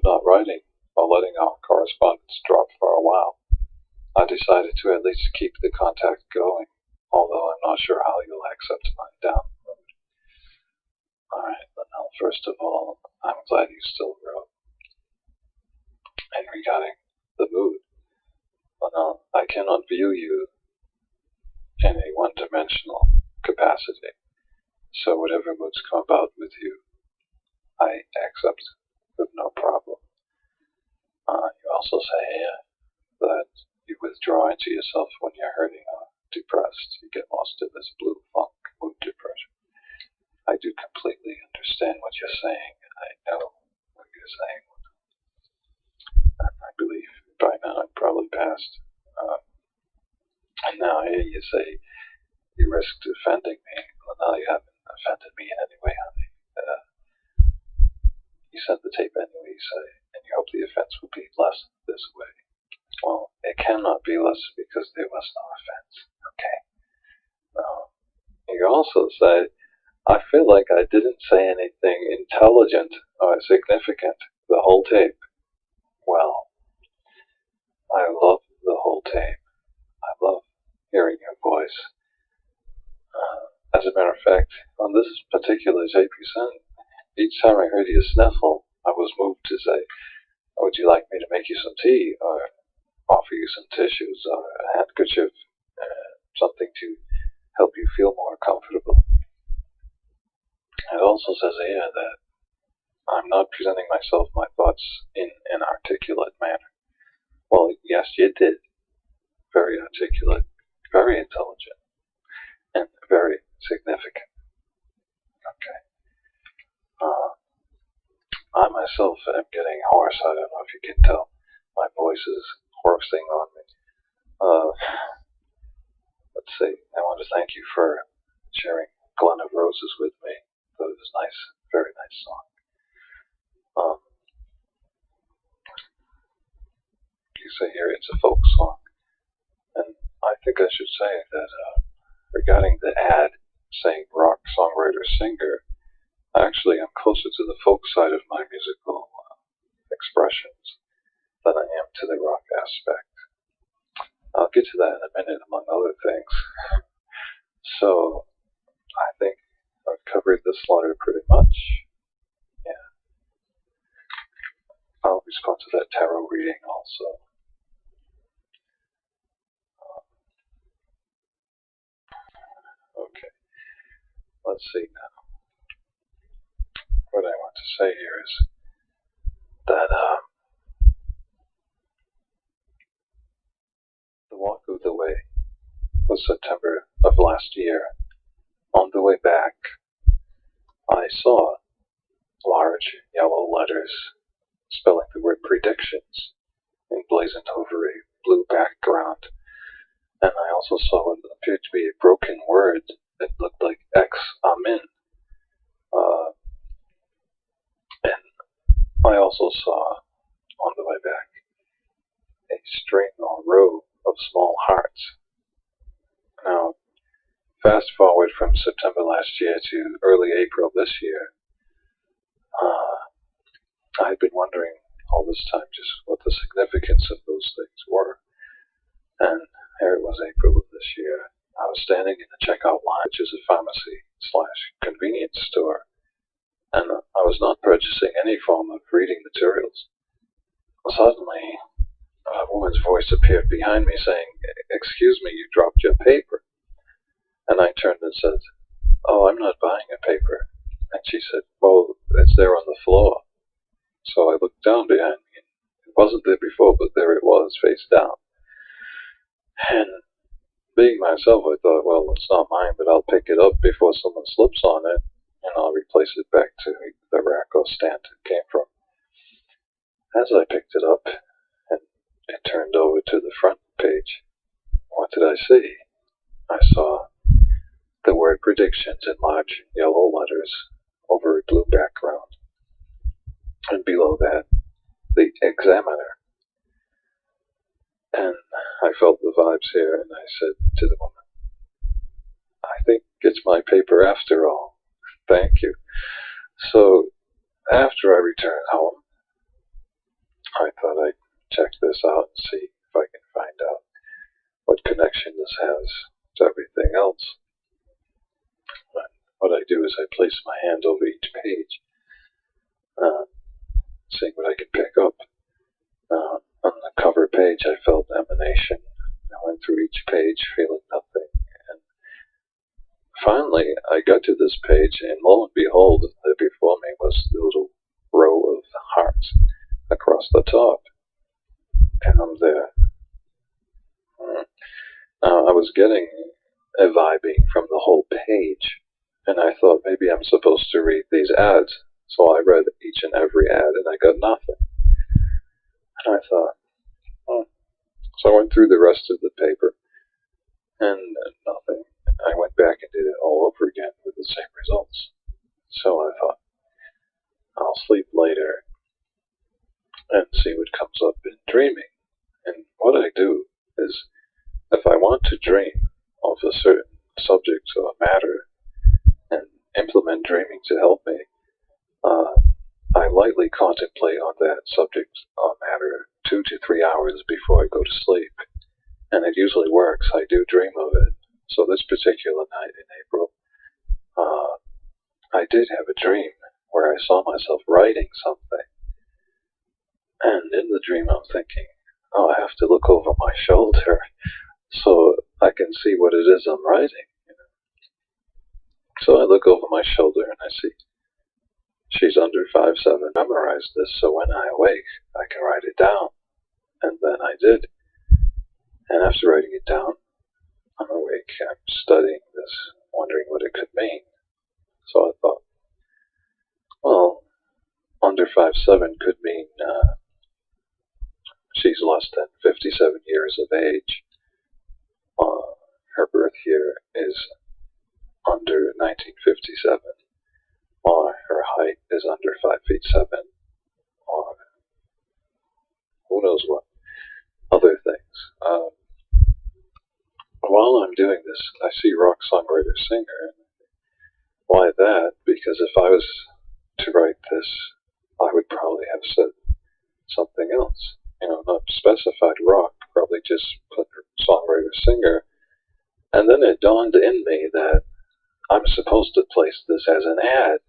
of not writing or letting our correspondence drop for a while, I decided to at least keep the contact going, although I'm not sure how you'll accept my download. Alright, Linnell, first of all, I'm glad you still wrote. And regarding the mood, Linnell, I cannot view you in a one-dimensional capacity, so whatever moods come about with you, I accept with no problem. You also say that you withdraw into yourself when you're hurting or depressed. You get lost in this blue funk, mood depression. I do completely understand what you're saying. I know what you're saying. And I believe by now I'm probably past. And now here you say you risked offending me. Well, now you haven't offended me in any way, honey. You sent the tape anyway, you say, and you hope the offense will be less this way. Well, it cannot be less because there was no offense. Okay? Now, you also say, I feel like I didn't say anything intelligent or significant the whole tape. Well, I love the whole tape. I love hearing your voice. As a matter of fact, on this particular tape you sent, each time I heard you sniffle, I was moved to say, would you like me to make you some tea, or offer you some tissues, or a handkerchief, something to help you feel more comfortable. It also says here that I'm not presenting my thoughts in an articulate manner. Well, yes, you did. Very articulate, very intelligent, and very significant. Okay. I myself am getting hoarse. I don't know if you can tell. My voice is hoarsing on me. Let's see. I want to thank you for sharing Glen of Roses with me. It was nice, very nice song. You say here it's a folk song. And I think I should say that regarding the ad saying rock songwriter singer, actually I'm closer to the folk side of my musical expressions than I am to the rock aspect. I'll get to that in a minute, among other things. So I think I've covered this letter pretty much. Yeah. I'll respond to that tarot reading also. Okay. Let's see now. What I want to say here is that the walk of the way was September of last year. On the way back, I saw large yellow letters spelling the word predictions emblazoned over a blue background, and I also saw what appeared to be a broken word that looked like X Amin. And I also saw, on the way back, a string or row of small hearts. Now, fast forward from September last year to early April this year, I've been wondering all this time just what the significance of those things were. And here it was April of this year. I was standing in the checkout line, which is a pharmacy/convenience store, and I was not purchasing any form of reading materials. Suddenly, a woman's voice appeared behind me saying, "Excuse me, you dropped your paper." And I turned and said, "Oh, I'm not buying a paper." And she said, "Well, it's there on the floor." So I looked down behind me. It wasn't there before, but there it was, face down. And being myself, I thought, well, it's not mine, but I'll pick it up before someone slips on it, and I'll replace it back to the rack or stand it came from. As I picked it up, and it turned over to the front page, what did I see? I saw the word predictions in large yellow letters over a blue background. And below that, the Examiner. And I felt the vibes here, and I said to the woman, "I think it's my paper after all. Thank you." So, after I returned home, I thought I'd check this out and see if I can find out what connection this has to everything else. And what I do is I place my hand over each page, seeing what I can pick up. On the cover page, I felt emanation. I went through each page feeling nothing. And finally, I got to this page, and lo and behold, there before me was the little row of hearts across the top. And I'm there. I was getting a vibing from the whole page, and I thought maybe I'm supposed to read these ads. So I read each and every ad, and I got nothing. And I thought, So I went through the rest of the paper, and nothing. I went back and did it all over again with the same results. So I thought, I'll sleep later and see what comes up in dreaming. And what I do is, if I want to dream of a certain subject or matter and implement dreaming to help me, I lightly contemplate on that subject or matter 2 to 3 hours before I go to sleep. And it usually works. I do dream of it. So this particular night in April, I did have a dream where I saw myself writing something. And in the dream I'm thinking, I have to look over my shoulder so I can see what it is I'm writing. So I look over my shoulder and I see she's under 5'7". Memorize this so when I awake, I can write it down. And then I did. And after writing it down, I'm awake, I'm studying this, wondering what it could mean. So I thought, well, under 5'7" could mean she's less than 57 years of age. Her birth year is under 1957. Or her height is under 5'7", or who knows what other things. While I'm doing this, I see rock songwriter singer. Why that? Because if I was to write this, I would probably have said something else. Not specified rock, probably just put songwriter singer. And then it dawned in me that I'm supposed to place this as an ad.